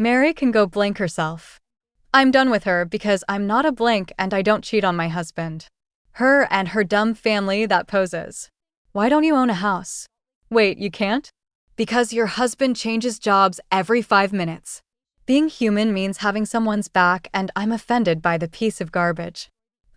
Mary can go blank herself. I'm done with her because I'm not a blank and I don't cheat on my husband. Her and her dumb family that poses. Why don't you own a house? Wait, you can't? Because your husband changes jobs every 5 minutes. Being human means having someone's back, and I'm offended by the piece of garbage.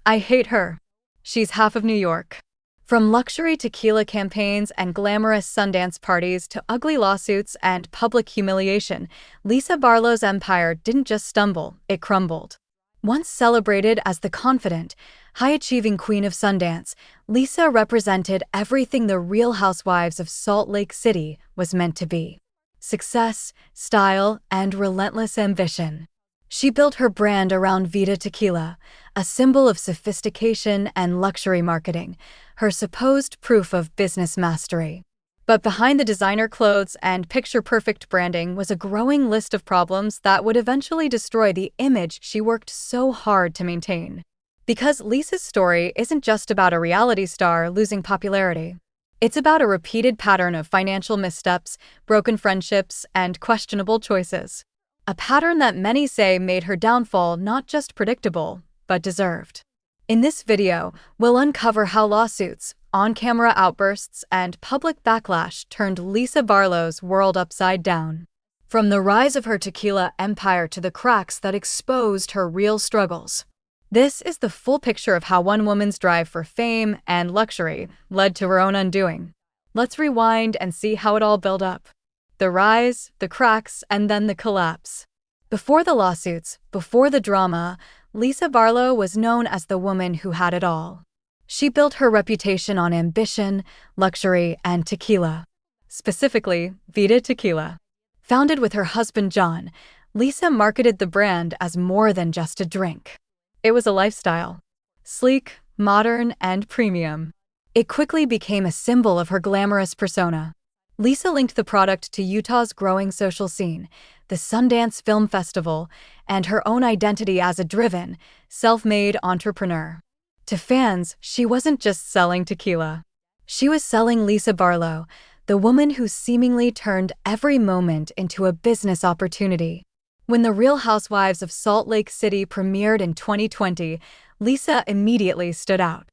I hate her. She's half of New York. From luxury tequila campaigns and glamorous Sundance parties to ugly lawsuits and public humiliation, Lisa Barlow's empire didn't just stumble, it crumbled. Once celebrated as the confident, high-achieving queen of Sundance, Lisa represented everything the Real Housewives of Salt Lake City was meant to be. Success, style, and relentless ambition. She built her brand around Vida Tequila, a symbol of sophistication and luxury marketing, her supposed proof of business mastery. But behind the designer clothes and picture-perfect branding was a growing list of problems that would eventually destroy the image she worked so hard to maintain. Because Lisa's story isn't just about a reality star losing popularity. It's about a repeated pattern of financial missteps, broken friendships, and questionable choices. A pattern that many say made her downfall not just predictable, but deserved. In this video, we'll uncover how lawsuits, on-camera outbursts, and public backlash turned Lisa Barlow's world upside down. From the rise of her tequila empire to the cracks that exposed her real struggles. This is the full picture of how one woman's drive for fame and luxury led to her own undoing. Let's rewind and see how it all built up. The rise, the cracks, and then the collapse. Before the lawsuits, before the drama, Lisa Barlow was known as the woman who had it all. She built her reputation on ambition, luxury, and tequila. Specifically, Vida Tequila. Founded with her husband John, Lisa marketed the brand as more than just a drink. It was a lifestyle. Sleek, modern, and premium. It quickly became a symbol of her glamorous persona. Lisa linked the product to Utah's growing social scene, the Sundance Film Festival, and her own identity as a driven, self-made entrepreneur. To fans, she wasn't just selling tequila. She was selling Lisa Barlow, the woman who seemingly turned every moment into a business opportunity. When The Real Housewives of Salt Lake City premiered in 2020, Lisa immediately stood out.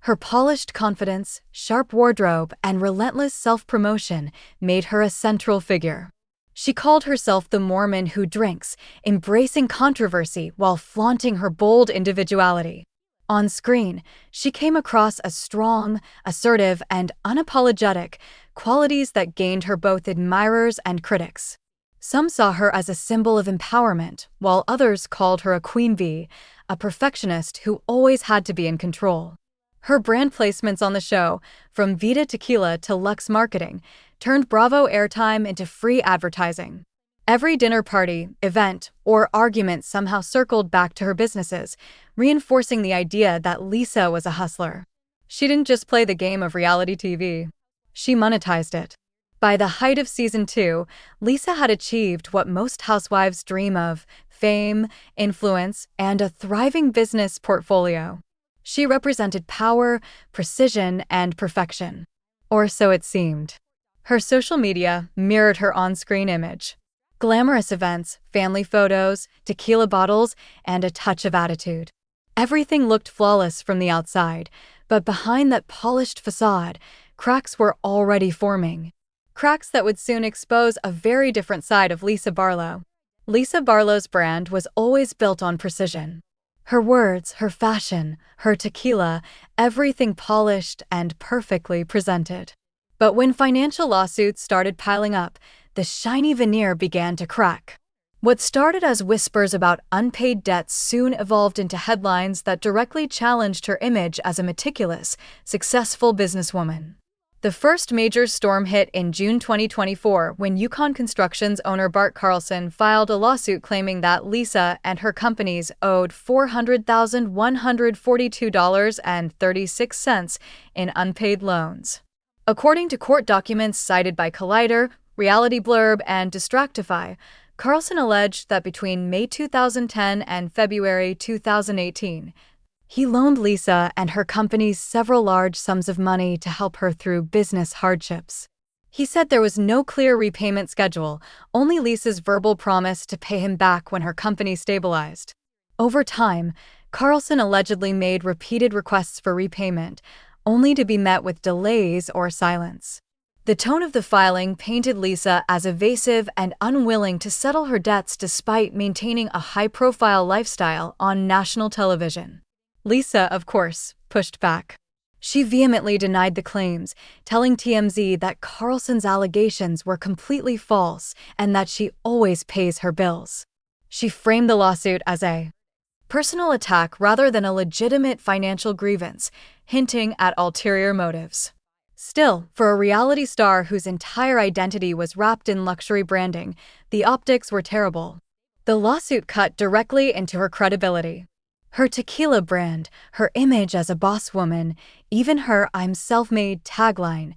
Her polished confidence, sharp wardrobe, and relentless self-promotion made her a central figure. She called herself the Mormon who drinks, embracing controversy while flaunting her bold individuality. On screen, she came across as strong, assertive, and unapologetic, qualities that gained her both admirers and critics. Some saw her as a symbol of empowerment, while others called her a queen bee, a perfectionist who always had to be in control. Her brand placements on the show, from Vida Tequila to Luxe Marketing, turned Bravo airtime into free advertising. Every dinner party, event, or argument somehow circled back to her businesses, reinforcing the idea that Lisa was a hustler. She didn't just play the game of reality TV. She monetized it. By the height of Season 2, Lisa had achieved what most housewives dream of: fame, influence, and a thriving business portfolio. She represented power, precision, and perfection. Or so it seemed. Her social media mirrored her on-screen image. Glamorous events, family photos, tequila bottles, and a touch of attitude. Everything looked flawless from the outside, but behind that polished facade, cracks were already forming. Cracks that would soon expose a very different side of Lisa Barlow. Lisa Barlow's brand was always built on precision. Her words, her fashion, her tequila, everything polished and perfectly presented. But when financial lawsuits started piling up, the shiny veneer began to crack. What started as whispers about unpaid debts soon evolved into headlines that directly challenged her image as a meticulous, successful businesswoman. The first major storm hit in June 2024 when Yukon Construction's owner Bart Carlson filed a lawsuit claiming that Lisa and her companies owed $400,142.36 in unpaid loans. According to court documents cited by Collider, Reality Blurb, and Distractify, Carlson alleged that between May 2010 and February 2018, he loaned Lisa and her companies several large sums of money to help her through business hardships. He said there was no clear repayment schedule, only Lisa's verbal promise to pay him back when her company stabilized. Over time, Carlson allegedly made repeated requests for repayment, only to be met with delays or silence. The tone of the filing painted Lisa as evasive and unwilling to settle her debts despite maintaining a high-profile lifestyle on national television. Lisa, of course, pushed back. She vehemently denied the claims, telling TMZ that Carlson's allegations were completely false and that she always pays her bills. She framed the lawsuit as a personal attack rather than a legitimate financial grievance, hinting at ulterior motives. Still, for a reality star whose entire identity was wrapped in luxury branding, the optics were terrible. The lawsuit cut directly into her credibility. Her tequila brand, her image as a boss woman, even her "I'm self-made" tagline,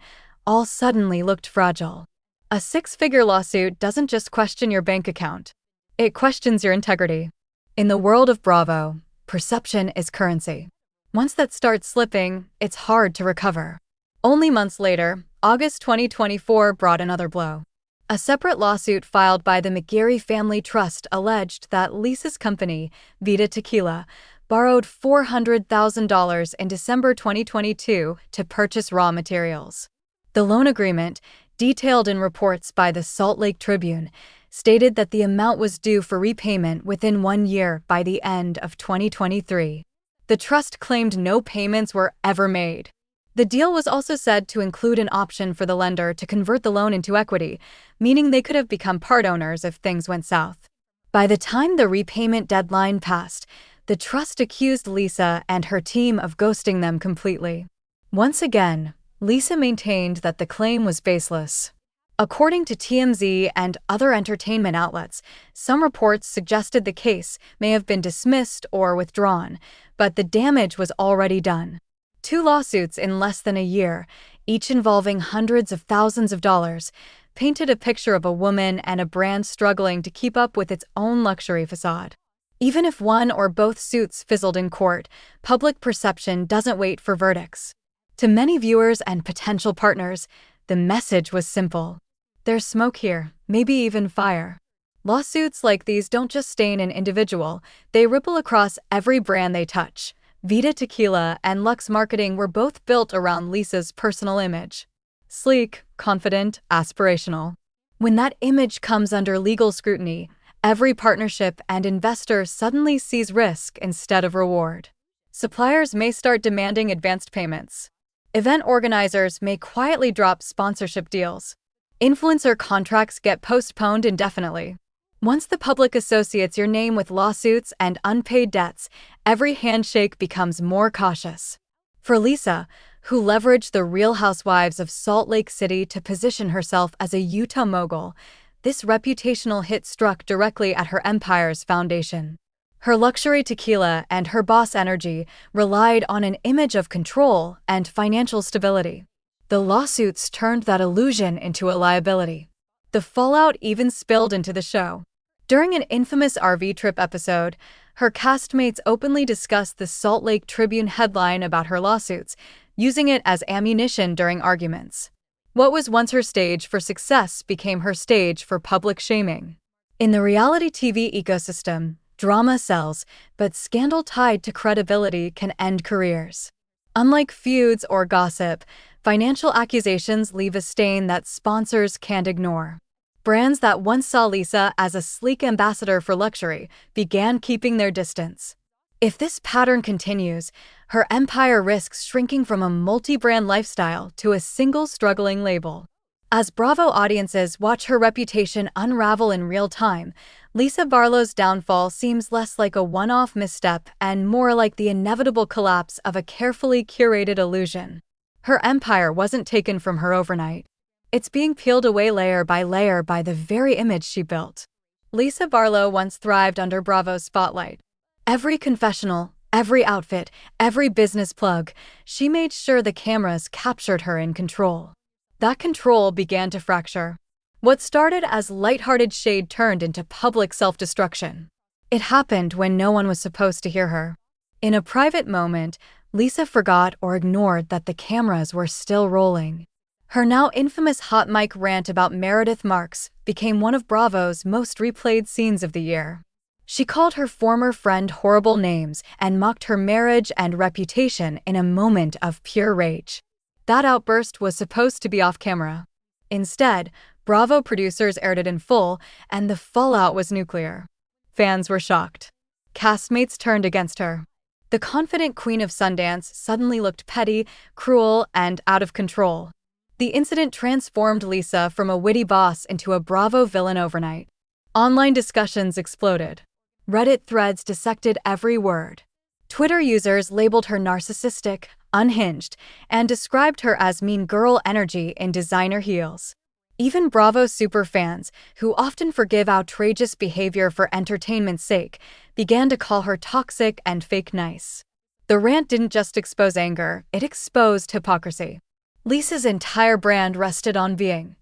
all suddenly looked fragile. A six-figure lawsuit doesn't just question your bank account. It questions your integrity. In the world of Bravo, perception is currency. Once that starts slipping, it's hard to recover. Only months later, August 2024 brought another blow. A separate lawsuit filed by the McGarry Family Trust alleged that Lisa's company, Vida Tequila, borrowed $400,000 in December 2022 to purchase raw materials. The loan agreement, detailed in reports by the Salt Lake Tribune, stated that the amount was due for repayment within 1 year by the end of 2023. The trust claimed no payments were ever made. The deal was also said to include an option for the lender to convert the loan into equity, meaning they could have become part owners if things went south. By the time the repayment deadline passed, the trust accused Lisa and her team of ghosting them completely. Once again, Lisa maintained that the claim was baseless. According to TMZ and other entertainment outlets, some reports suggested the case may have been dismissed or withdrawn, but the damage was already done. 2 lawsuits in less than a year, each involving hundreds of thousands of dollars, painted a picture of a woman and a brand struggling to keep up with its own luxury facade. Even if one or both suits fizzled in court, public perception doesn't wait for verdicts. To many viewers and potential partners, the message was simple. There's smoke here, maybe even fire. Lawsuits like these don't just stain an individual, they ripple across every brand they touch. Vida Tequila and Lux Marketing were both built around Lisa's personal image. Sleek, confident, aspirational. When that image comes under legal scrutiny, every partnership and investor suddenly sees risk instead of reward. Suppliers may start demanding advanced payments. Event organizers may quietly drop sponsorship deals. Influencer contracts get postponed indefinitely. Once the public associates your name with lawsuits and unpaid debts, every handshake becomes more cautious. For Lisa, who leveraged the Real Housewives of Salt Lake City to position herself as a Utah mogul, this reputational hit struck directly at her empire's foundation. Her luxury tequila and her boss energy relied on an image of control and financial stability. The lawsuits turned that illusion into a liability. The fallout even spilled into the show. During an infamous RV trip episode, her castmates openly discussed the Salt Lake Tribune headline about her lawsuits, using it as ammunition during arguments. What was once her stage for success became her stage for public shaming. In the reality TV ecosystem, drama sells, but scandal tied to credibility can end careers. Unlike feuds or gossip, financial accusations leave a stain that sponsors can't ignore. Brands that once saw Lisa as a sleek ambassador for luxury began keeping their distance. If this pattern continues, her empire risks shrinking from a multi-brand lifestyle to a single struggling label. As Bravo audiences watch her reputation unravel in real time, Lisa Barlow's downfall seems less like a one-off misstep and more like the inevitable collapse of a carefully curated illusion. Her empire wasn't taken from her overnight. It's being peeled away layer by the very image she built. Lisa Barlow once thrived under Bravo's spotlight. Every confessional, every outfit, every business plug, she made sure the cameras captured her in control. That control began to fracture. What started as lighthearted shade turned into public self-destruction. It happened when no one was supposed to hear her. In a private moment, Lisa forgot or ignored that the cameras were still rolling. Her now infamous hot mic rant about Meredith Marks became one of Bravo's most replayed scenes of the year. She called her former friend horrible names and mocked her marriage and reputation in a moment of pure rage. That outburst was supposed to be off camera. Instead, Bravo producers aired it in full, and the fallout was nuclear. Fans were shocked. Castmates turned against her. The confident queen of Sundance suddenly looked petty, cruel, and out of control. The incident transformed Lisa from a witty boss into a Bravo villain overnight. Online discussions exploded. Reddit threads dissected every word. Twitter users labeled her narcissistic, unhinged, and described her as mean girl energy in designer heels. Even Bravo superfans, who often forgive outrageous behavior for entertainment's sake, began to call her toxic and fake nice. The rant didn't just expose anger, it exposed hypocrisy. Lisa's entire brand rested on being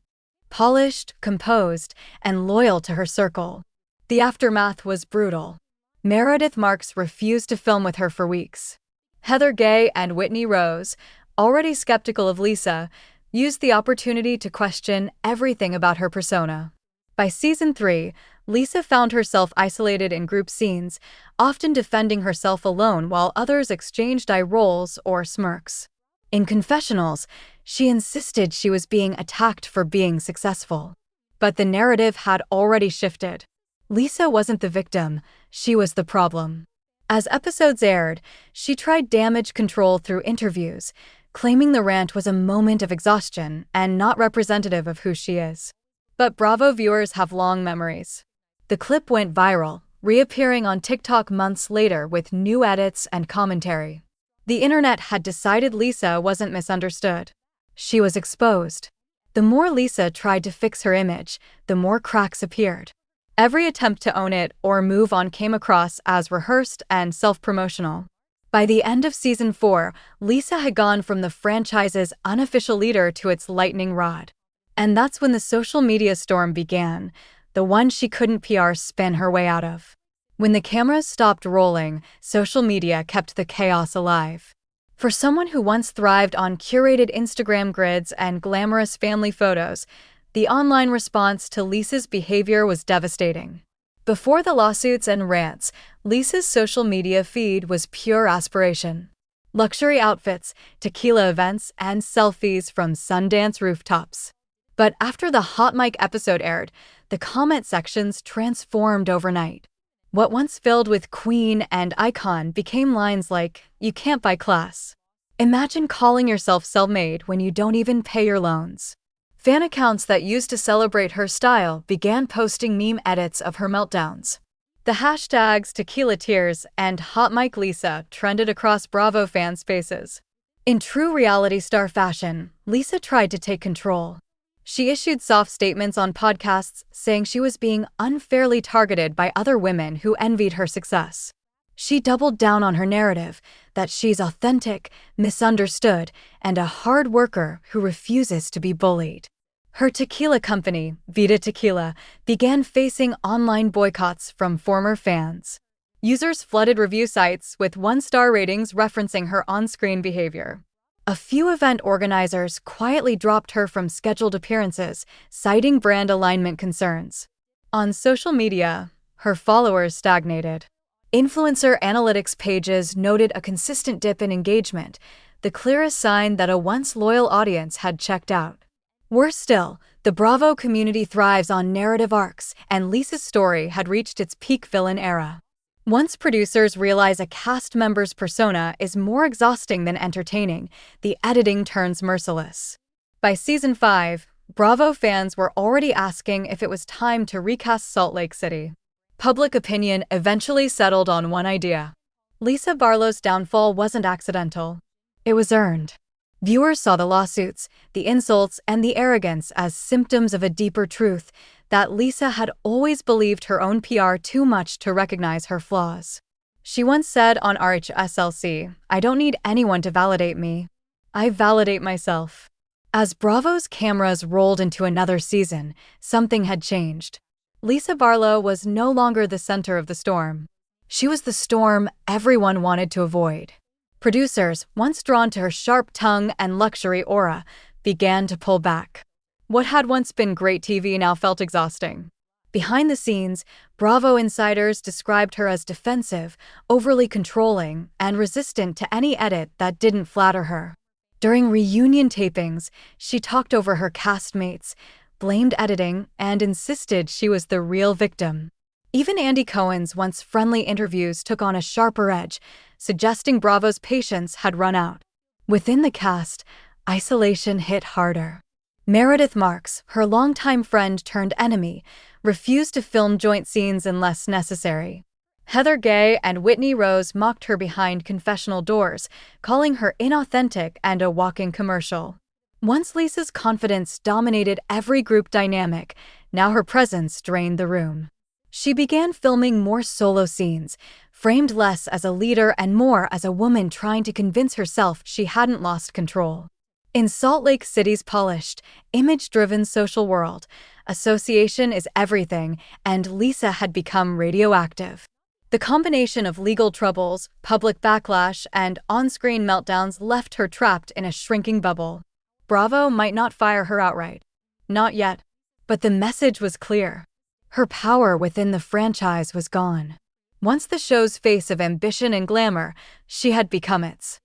polished, composed, and loyal to her circle. The aftermath was brutal. Meredith Marks refused to film with her for weeks. Heather Gay and Whitney Rose, already skeptical of Lisa, used the opportunity to question everything about her persona. By season 3, Lisa found herself isolated in group scenes, often defending herself alone while others exchanged eye rolls or smirks. In confessionals, she insisted she was being attacked for being successful. But the narrative had already shifted. Lisa wasn't the victim, she was the problem. As episodes aired, she tried damage control through interviews, claiming the rant was a moment of exhaustion and not representative of who she is. But Bravo viewers have long memories. The clip went viral, reappearing on TikTok months later with new edits and commentary. The internet had decided Lisa wasn't misunderstood. She was exposed. The more Lisa tried to fix her image, the more cracks appeared. Every attempt to own it or move on came across as rehearsed and self-promotional. By the end of season 4, Lisa had gone from the franchise's unofficial leader to its lightning rod. And that's when the social media storm began, the one she couldn't PR spin her way out of. When the cameras stopped rolling, social media kept the chaos alive. For someone who once thrived on curated Instagram grids and glamorous family photos, the online response to Lisa's behavior was devastating. Before the lawsuits and rants, Lisa's social media feed was pure aspiration. Luxury outfits, tequila events, and selfies from Sundance rooftops. But after the hot mic episode aired, the comment sections transformed overnight. What once filled with queen and icon became lines like, "You can't buy class." Imagine calling yourself self-made when you don't even pay your loans. Fan accounts that used to celebrate her style began posting meme edits of her meltdowns. The hashtags Tequila Tears and Hot Mic Lisa trended across Bravo fan spaces. In true reality star fashion, Lisa tried to take control. She issued soft statements on podcasts saying she was being unfairly targeted by other women who envied her success. She doubled down on her narrative that she's authentic, misunderstood, and a hard worker who refuses to be bullied. Her tequila company, Vida Tequila, began facing online boycotts from former fans. Users flooded review sites with one-star ratings referencing her on-screen behavior. A few event organizers quietly dropped her from scheduled appearances, citing brand alignment concerns. On social media, her followers stagnated. Influencer analytics pages noted a consistent dip in engagement, the clearest sign that a once loyal audience had checked out. Worse still, the Bravo community thrives on narrative arcs, and Lisa's story had reached its peak villain era. Once producers realize a cast member's persona is more exhausting than entertaining, the editing turns merciless. By season 5, Bravo fans were already asking if it was time to recast Salt Lake City. Public opinion eventually settled on one idea. Lisa Barlow's downfall wasn't accidental. It was earned. Viewers saw the lawsuits, the insults, and the arrogance as symptoms of a deeper truth, that Lisa had always believed her own PR too much to recognize her flaws. She once said on RHOSLC, "I don't need anyone to validate me. I validate myself." As Bravo's cameras rolled into another season, something had changed. Lisa Barlow was no longer the center of the storm. She was the storm everyone wanted to avoid. Producers, once drawn to her sharp tongue and luxury aura, began to pull back. What had once been great TV now felt exhausting. Behind the scenes, Bravo insiders described her as defensive, overly controlling, and resistant to any edit that didn't flatter her. During reunion tapings, she talked over her castmates, blamed editing, and insisted she was the real victim. Even Andy Cohen's once friendly interviews took on a sharper edge, suggesting Bravo's patience had run out. Within the cast, isolation hit harder. Meredith Marks, her longtime friend turned enemy, refused to film joint scenes unless necessary. Heather Gay and Whitney Rose mocked her behind confessional doors, calling her inauthentic and a walking commercial. Once Lisa's confidence dominated every group dynamic, now her presence drained the room. She began filming more solo scenes, framed less as a leader and more as a woman trying to convince herself she hadn't lost control. In Salt Lake City's polished, image-driven social world, association is everything, and Lisa had become radioactive. The combination of legal troubles, public backlash, and on-screen meltdowns left her trapped in a shrinking bubble. Bravo might not fire her outright. Not yet. But the message was clear. Her power within the franchise was gone. Once the show's face of ambition and glamour, she had become its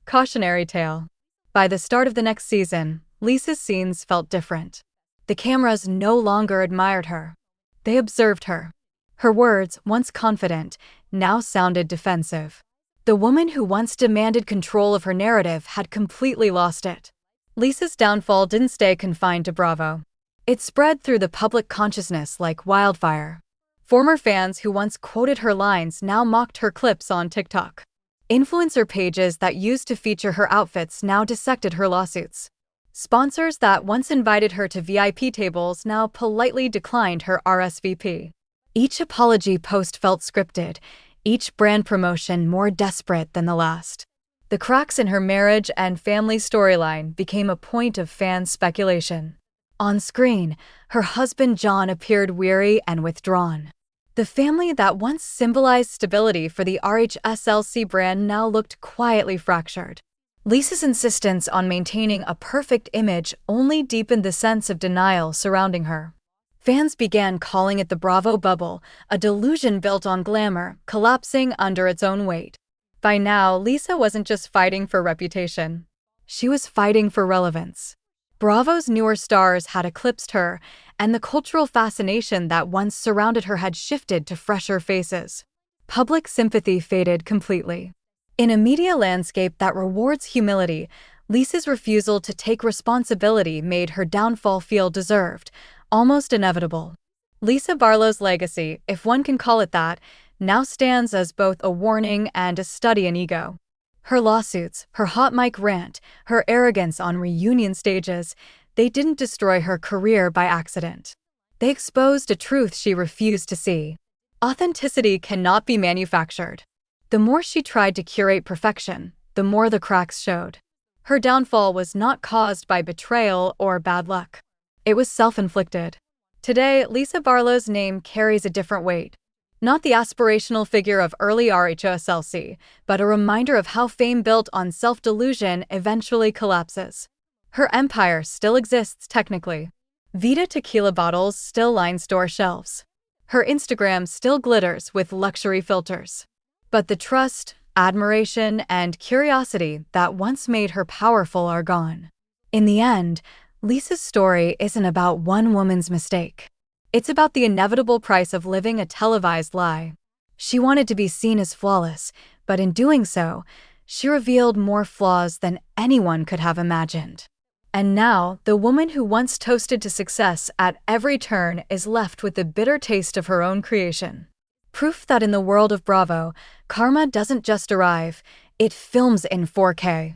cautionary tale. By the start of the next season, Lisa's scenes felt different. The cameras no longer admired her. They observed her. Her words, once confident, now sounded defensive. The woman who once demanded control of her narrative had completely lost it. Lisa's downfall didn't stay confined to Bravo. It spread through the public consciousness like wildfire. Former fans who once quoted her lines now mocked her clips on TikTok. Influencer pages that used to feature her outfits now dissected her lawsuits. Sponsors that once invited her to VIP tables now politely declined her RSVP. Each apology post felt scripted, each brand promotion more desperate than the last. The cracks in her marriage and family storyline became a point of fan speculation. On screen, her husband John appeared weary and withdrawn. The family that once symbolized stability for the RHOSLC brand now looked quietly fractured. Lisa's insistence on maintaining a perfect image only deepened the sense of denial surrounding her. Fans began calling it the Bravo bubble, a delusion built on glamour, collapsing under its own weight. By now, Lisa wasn't just fighting for reputation. She was fighting for relevance. Bravo's newer stars had eclipsed her, and the cultural fascination that once surrounded her had shifted to fresher faces. Public sympathy faded completely. In a media landscape that rewards humility, Lisa's refusal to take responsibility made her downfall feel deserved, almost inevitable. Lisa Barlow's legacy, if one can call it that, now stands as both a warning and a study in ego. Her lawsuits, her hot mic rant, her arrogance on reunion stages, they didn't destroy her career by accident. They exposed a truth she refused to see. Authenticity cannot be manufactured. The more she tried to curate perfection, the more the cracks showed. Her downfall was not caused by betrayal or bad luck. It was self-inflicted. Today, Lisa Barlow's name carries a different weight. Not the aspirational figure of early RHOSLC, but a reminder of how fame built on self-delusion eventually collapses. Her empire still exists technically. Vita tequila bottles still line store shelves. Her Instagram still glitters with luxury filters. But the trust, admiration, and curiosity that once made her powerful are gone. In the end, Lisa's story isn't about one woman's mistake. It's about the inevitable price of living a televised lie. She wanted to be seen as flawless, but in doing so, she revealed more flaws than anyone could have imagined. And now, the woman who once toasted to success at every turn is left with the bitter taste of her own creation. Proof that in the world of Bravo, karma doesn't just arrive, it films in 4K.